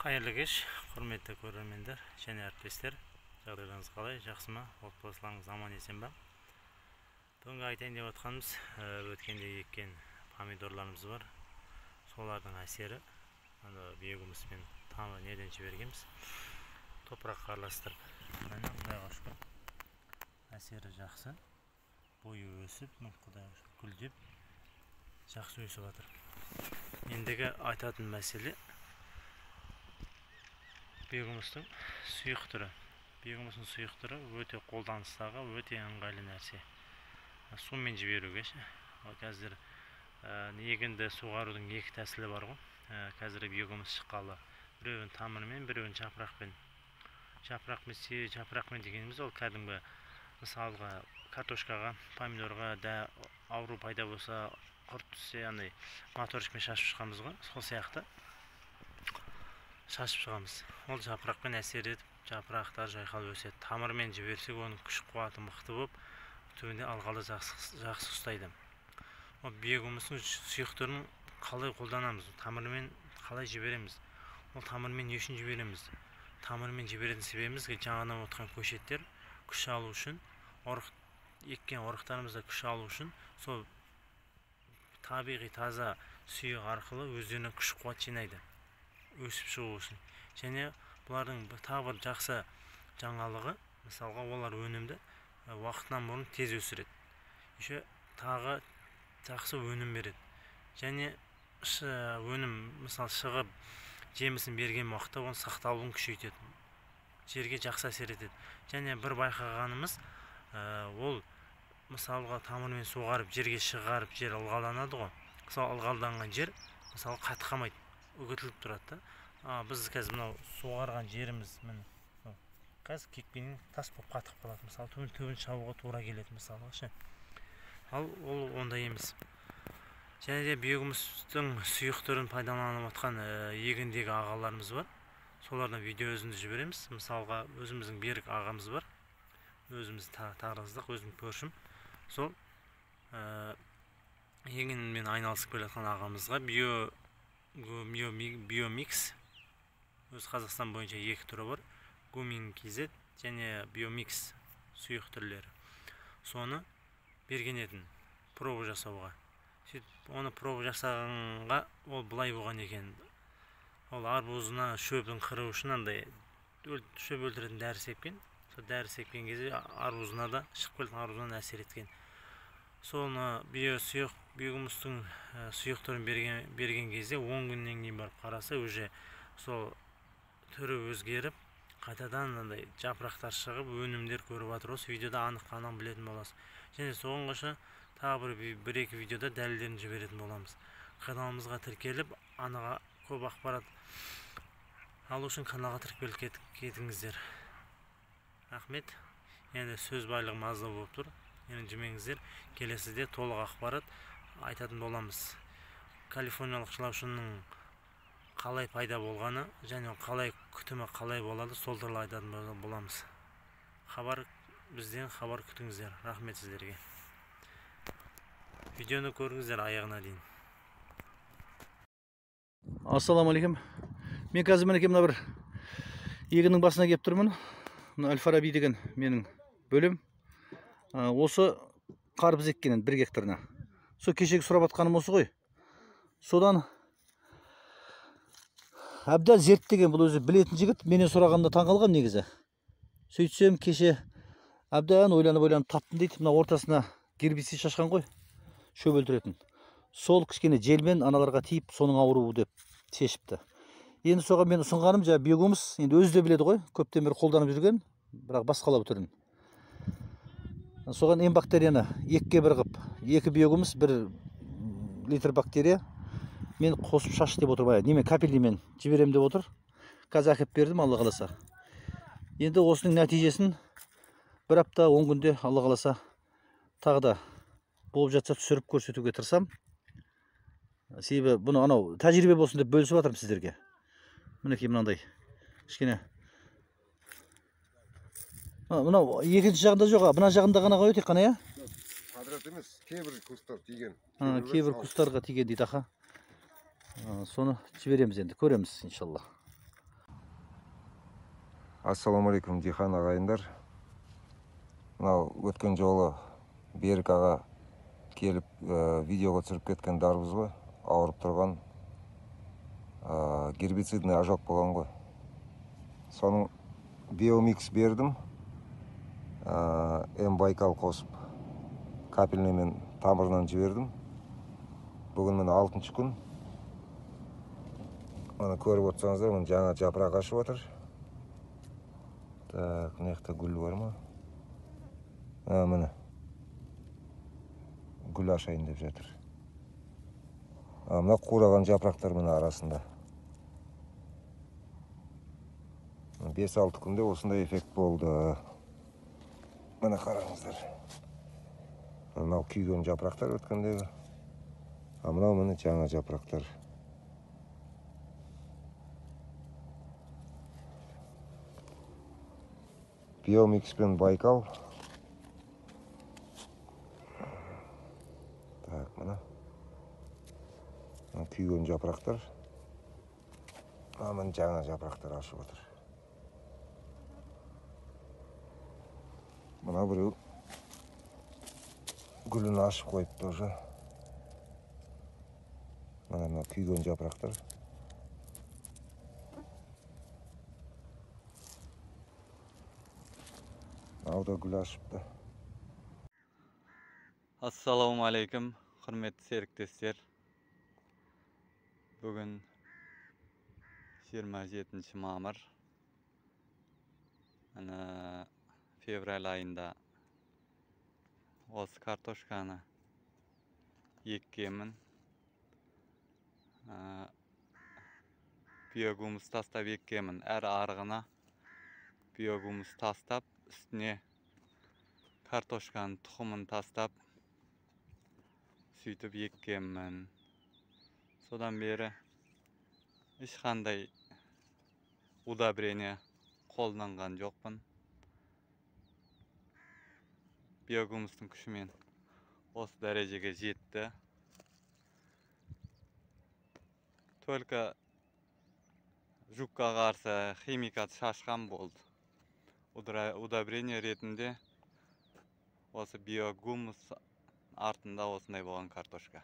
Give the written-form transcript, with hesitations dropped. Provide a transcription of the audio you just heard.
Hayırlı kеш, құрметті көрермендер және әріптестер. Жағдайларыңыз қалай? Жақсы ма? Отбасыларыңыз аман есен бе? Бүгінгі айтайын деп отқанымыз, өткенде еккен помидорларымыз бар. Солардың әсері, биогумуспен тамы неден жібергенбіз. Топыраққа араластырып, міне Құдайға шүкір. Әсері жақсы. Бойы өсіп, Құдайға шүкір гүлдеп, жақсы өсіп жатыр. Ендігі айтатын мәселе биогумустың сұйық түрі. Биогумустың сұйық түрі өте қолданыстағы, өте ыңғайлы нәрсе. Сумен жіберуге. Қазір егінді суғарудың екі тәсілі бар ғой. Қазір биогумус шыққалы. Біреуін тамырмен, біреуін жапырақпен. Жапырақпен дегеніміз ол кәдімгі мысалға картошкаға, помидорға да ауру пайда болса, құрт түссе, моторчикпен шашып шығамыз ғой. Сол сияқты шашып шығамыз. Ол жапырақпен әсер етіп, жапырақтар жайқалып өседі. Тамырмен жіберсек, оның күш қуаты мықты болып, түбінде алғалы жақсы ұстайды. Ол биогумустың сұйық түрін қалай қолданамыз? Тамырмен қалай жібереміз? Ол тамырмен не үшін жібереміз? Тамырмен жіберетін себебіміз жаңадан отқан көшеттер күш алу үшін, еккен орықтарымызда күш алу үшін, сол табиғи таза сұйық арқылы өздеріне күш қуат жинайды. Өсіп шығу үшін. Және бұлардың тағы бір жақсы жаңалығы, мысалға олар өнімді уақытынан бұрын тез өсіреді. Еще тағы жақсы өнім береді. Және өнім мысал шығып жемісін берген уақытта оның сақталуын күшейтеді. Жерге жақсы әсер етеді. Және бір байқағанымыз, ол мысалға тамырмен суғарып, жерге шығарып, жер ылғалданады ғой. Сол ылғалданған жер мысалы қатқамайды, үгітіліп тұрады. Біз қазір мынау суғарған жеріміз қазір кекпенен тас болып қатып қалады. Мысалы түбін шабуға тура келеді мысалға ше. Ал ол ондай емес. Және де биогумустың сұйық түрін пайдаланып отқан егіндегі ағаларымыз бар. Солардан видео үзінді жібереміз. Мысалға өзіміздің Берік ағамыз бар. Өзіміз тараздық, өзім көршім. Сол егінмен айналысып келе жатқан ағамызға биомикс, өз Қазақстан бойынша екі түрі бар. Гуминкизет және биомикс сұйық түрлері. Соны берген едім проба жасауға. Оны проба жасағанға ол былай болған екен. Ол арбузына шөбін қыру үшін шөп өлтіретін дәрі сепкен. Сол дәрі сепкен кезде арбузына да шығып келген арбузынан әсер еткен. Соны биогумустың сұйық түрін берген кезде 10 күннен кейін барып қараса, уже сол түрі өзгеріп, қайтадан жапырақтар шығып, өнімдер көріп жатыр. Осы видеода анық-қанық білетін боласыз. Және соған қоса тағы бір-екі видеода дәлелдерін жіберетін боламыз. Каналымызға тіркеліп, анаға көп ақпарат алу үшін каналға тіркеліп кетіңіздер. Рахмет. Енді сөз байлығым аздау болып тұр. Енді жүрмеңіздер. Келесіде толық ақпарат айтатын боламыз. Калифорниялық жылаушының қалай пайда болғаны және қалай күтімі қалай болады, сол туралы айтатын боламыз. Бізден хабар күтіңіздер. Рахмет сіздерге. Видеоны көріңіздер аяғына дейін. Ассаламалейкум. Мен қазір мінекей мына бір егіннің басына келіп тұрмын. Әл-Фараби деген менің бөлім. Осы қарбыз еккенін 1 гектарына. Сол кешегі сұрап атқаным осы ғой. Содан әбден зерттеген, бұл өзі білетін жігіт. Менен сұрағанда таңғалғам негізі. Сөйтсем кеше әбден ойланып таптым дейді. Мына ортасына гербицид шашқан ғой. Шөп өлтіретін. Сол кішкене желмен аналарға тиіп, соның ауруы деп шешіпті. Енді соған мен ұсынғаным биогумус, енді өзі де біледі ғой, көптен бері қолданып жүрген, бірақ басқалау түрін. Соған бактерияны 2-ге 1 қып, 2 биогумус, 1 литр бактерия мен қосып шаш деп отыр. Немен капельнимен жіберем деп отыр. Қазір әкеп бердім, Алла қаласа. Енді осының нәтижесін 1 апта 10 күнде Алла қаласа тағы да болып жатса түсіріп көрсетуге тырысам. Себебі бұны анау тәжірибе болсын деп бөлісіп жатырмын сіздерге. Мінекей мынандай кішкене. Мынау екінші жағында жоқ, мына жағында ғана қойып тек қана, я? Квадрат емес, кейбір кустар тиген. Кейбір кустарға тиген дейді, аха. Соны жібереміз енді, көреміз иншалла. Ассалаумағалейкум дихан ағайындар. Мынау өткен жолы Берік аға келіп видеоға түсіріп кеткен дарбыз ғой. Ауырып тұрған гербицидный ожог болған ғой. Соның биомикс бердім. Байкал қосып капельныймен тамырынан жібердім. Бүгін міне 6-шы күн. Оны көріп отырсаңыздар, міне жаңа жапырақ ашып отыр. Так, мына гүл бар ма? Міне. Гүл ашайын деп жатыр. Мына қураған жапырақтар міне арасында. 5-6 күнде осындай эффект болды. Міне қараңыздар. Мынау күйген жапырақтар өткендегі. Мынау міне жаңа жапырақтар. Биомикс пен Байкал. Так, мына. Күйген жапырақтар. Міне жаңа жапырақтар ашып отыр. Мына біреу гүлін ашып қойыпты уже. Мына күйген жапырақтар. Алда гүл ашыпты. Ассалаумағалейкум, құрметті серіктестер. Бүгін 27 мамыр. Февраль айында осы картошканы еккенмін. Биогумус тастап еккенмін. Әр арығына биогумус тастап, үстіне картошканың тұқымын тастап, сөйтіп еккенмін. Содан бері ешқандай удобрение қолданған жоқпын. Биогумустың күшімен осы дәрежеге жетті. Только жүкқа қарсы химикат шашқан болды. Удобрение ретінде осы биогумус артында осындай болған картошка.